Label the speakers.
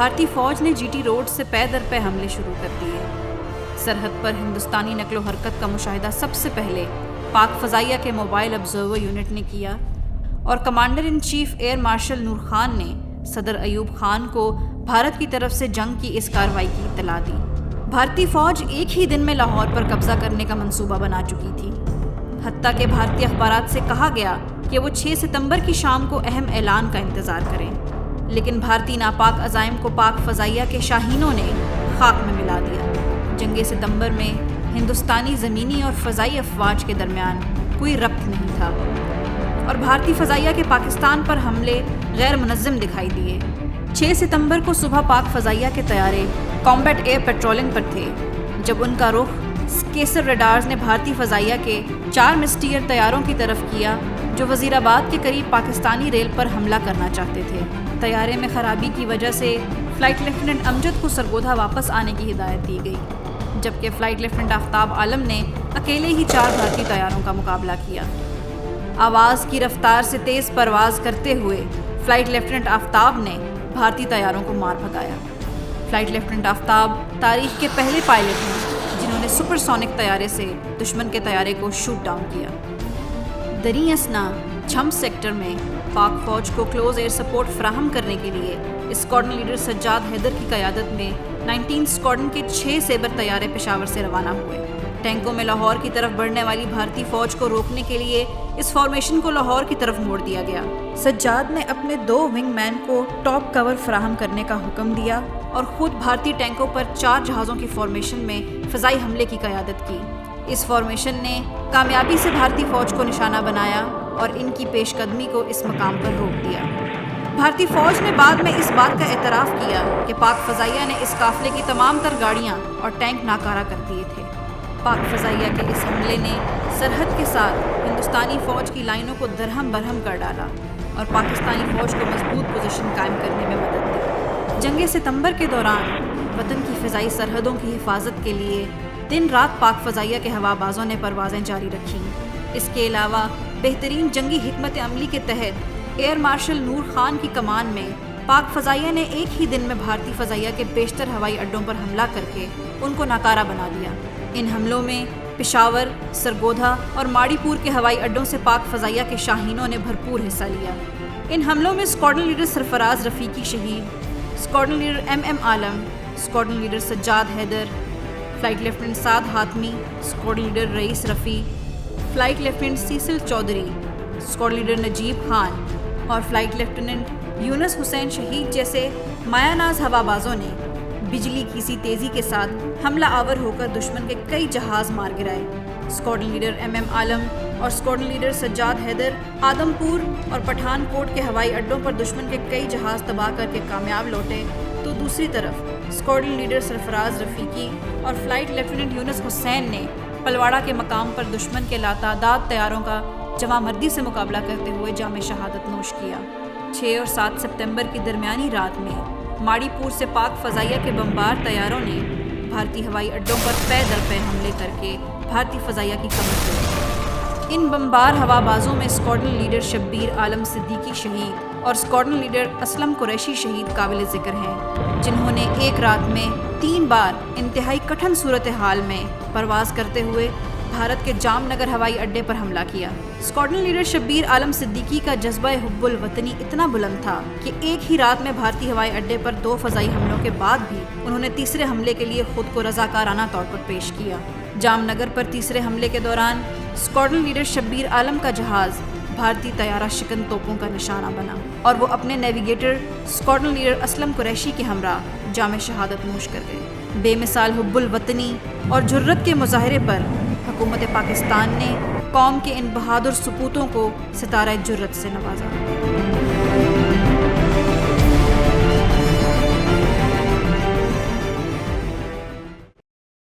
Speaker 1: بھارتی فوج نے GT روڈ سے پے در پے حملے شروع کر دیے۔ سرحد پر ہندوستانی نقل و حرکت کا مشاہدہ سب سے پہلے پاک فضائیہ کے موبائل آبزرور یونٹ نے کیا اور commander in chief air marshal Noor Khan نے صدر ایوب خان کو بھارت کی طرف سے جنگ کی اس کارروائی کی اطلاع دی۔ بھارتی فوج ایک ہی دن میں لاہور پر قبضہ کرنے کا منصوبہ بنا چکی تھی، حتیٰ کہ بھارتی اخبارات سے کہا گیا کہ وہ 6 ستمبر کی شام کو اہم اعلان کا انتظار کریں، لیکن بھارتی ناپاک عزائم کو پاک فضائیہ کے شاہینوں نے خاک میں ملا دیا۔ جنگ ستمبر میں ہندوستانی زمینی اور فضائی افواج کے درمیان کوئی ربط نہیں تھا اور بھارتی فضائیہ کے پاکستان پر حملے غیر منظم دکھائی دیے۔ 6 ستمبر کو صبح پاک فضائیہ کے طیارے کامبیٹ ایئر پیٹرولنگ پر تھے جب ان کا رخ کیسر ریڈارز نے بھارتی فضائیہ کے 4 مسٹیئر طیاروں کی طرف کیا جو وزیر آباد کے قریب پاکستانی ریل پر حملہ کرنا چاہتے تھے۔ طیارے میں خرابی کی وجہ سے فلائٹ لیفٹیننٹ امجد کو سرگودھا واپس آنے کی ہدایت دی گئی، جبکہ فلائٹ لیفٹیننٹ آفتاب عالم نے اکیلے ہی 4 بھارتی طیاروں کا مقابلہ کیا۔ آواز کی رفتار سے تیز پرواز کرتے ہوئے فلائٹ لیفٹیننٹ آفتاب نے بھارتی طیاروں کو مار بھگایا۔ فلائٹ لیفٹیننٹ آفتاب تاریخ کے پہلے پائلٹ ہیں جنہوں نے سپر سونک طیارے سے دشمن کے طیارے کو شوٹ ڈاؤن کیا۔ دریں اثنا چھم سیکٹر میں پاک فوج کو کلوز ایئر سپورٹ فراہم کرنے کے لیے اسکواڈرن لیڈر سجاد حیدر کی قیادت میں 19 اسکواڈرن کے 6 سیبر طیارے پشاور سے روانہ ہوئے۔ ٹینکوں میں لاہور کی طرف بڑھنے والی بھارتی فوج کو روکنے کے لیے اس فارمیشن کو لاہور کی طرف موڑ دیا گیا۔ سجاد نے اپنے 2 ونگ مین کو ٹاپ کور فراہم کرنے کا حکم دیا اور خود بھارتی ٹینکوں پر 4 جہازوں کی فارمیشن میں فضائی حملے کی قیادت کی۔ اس فارمیشن نے کامیابی سے بھارتی فوج کو نشانہ بنایا اور ان کی پیش قدمی کو اس مقام پر روک دیا۔ بھارتی فوج نے بعد میں اس بات کا اعتراف کیا کہ پاک فضائیہ نے اس قافلے کی تمام تر گاڑیاں اور ٹینک ناکارہ کر دیے تھے۔ پاک فضائیہ کے اس حملے نے سرحد کے ساتھ ہندوستانی فوج کی لائنوں کو درہم برہم کر ڈالا اور پاکستانی فوج کو مضبوط پوزیشن قائم کرنے میں مدد دی۔ جنگ ستمبر کے دوران وطن کی فضائی سرحدوں کی حفاظت کے لیے دن رات پاک فضائیہ کے ہوا بازوں نے پروازیں جاری رکھیں۔ اس کے علاوہ بہترین جنگی حکمت عملی کے تحت ایئر مارشل نور خان کی کمان میں پاک فضائیہ نے ایک ہی دن میں بھارتی فضائیہ کے بیشتر ہوائی اڈوں پر حملہ کر کے ان کو ناکارہ بنا دیا۔ ان حملوں میں پشاور، سرگودھا اور ماڑی پور کے ہوائی اڈوں سے پاک فضائیہ کے شاہینوں نے بھرپور حصہ لیا۔ ان حملوں میں اسکواڈرن لیڈر سرفراز رفیقی شہید، squadron leader MM Alam, squadron leader Sajjad Haider, flight lieutenant Saad Hatmi, squadron leader Rais Rafi, flight lieutenant Cecil Chaudhry, squadron leader Najeeb Khan اور فلائٹ لیفٹیننٹ یونس حسین شہید جیسے مایہ ناز ہوا بازوں نے بجلی کی سی تیزی کے ساتھ حملہ آور ہو کر دشمن کے کئی جہاز مار گرائے۔ اسکواڈرن لیڈر MM عالم اور اسکواڈرن لیڈر سجاد حیدر آدم پور اور پٹھان کوٹ کے ہوائی اڈوں پر دشمن کے کئی جہاز تباہ کر کے کامیاب لوٹے، تو دوسری طرف اسکواڈرن لیڈر سرفراز رفیقی اور فلائٹ لیفٹیننٹ یونس حسین نے پلواڑہ کے مقام پر دشمن کے لاتعداد طیاروں کا جمع مردی سے مقابلہ کرتے ہوئے جام شہادت نوش کیا۔ 6 اور 7 ستمبر کی درمیانی رات میں ماڑی پور سے پاک فضائیہ کے بمبار طیاروں نے بھارتی ہوائی اڈوں پر پے در پے حملے کر کے بھارتی فضائیہ کی کمر توڑی۔ ان بمبار ہوا بازوں میں اسکواڈرن لیڈر شبیر عالم صدیقی شہید اور اسکواڈرن لیڈر اسلم قریشی شہید قابل ذکر ہیں، جنہوں نے ایک رات میں 3 بار انتہائی کٹھن صورتحال میں پرواز کرتے ہوئے بھارت کے جام نگر ہوائی اڈے پر حملہ کیا۔ اسکواڈرن لیڈر شبیر عالم صدیقی کا جذبہ حب الوطنی اتنا بلند تھا کہ ایک ہی رات میں بھارتی ہوائی اڈے پر 2 فضائی حملوں کے بعد بھی انہوں نے تیسرے حملے کے لیے خود کو رضاکارانہ طور پر پیش کیا۔ جام نگر پر تیسرے حملے کے دوران اسکواڈرن لیڈر شبیر عالم کا جہاز بھارتی طیارہ شکن توپوں کا نشانہ بنا اور وہ اپنے navigator squadron leader Aslam Qureshi کے ہمراہ جام شہادت نوش کر گئے۔ بے مثال حب الوطنی اور جرت کے مظاہرے پر حکومت پاکستان نے قوم کے ان بہادر سپوتوں کو ستارہ جرت سے نوازا۔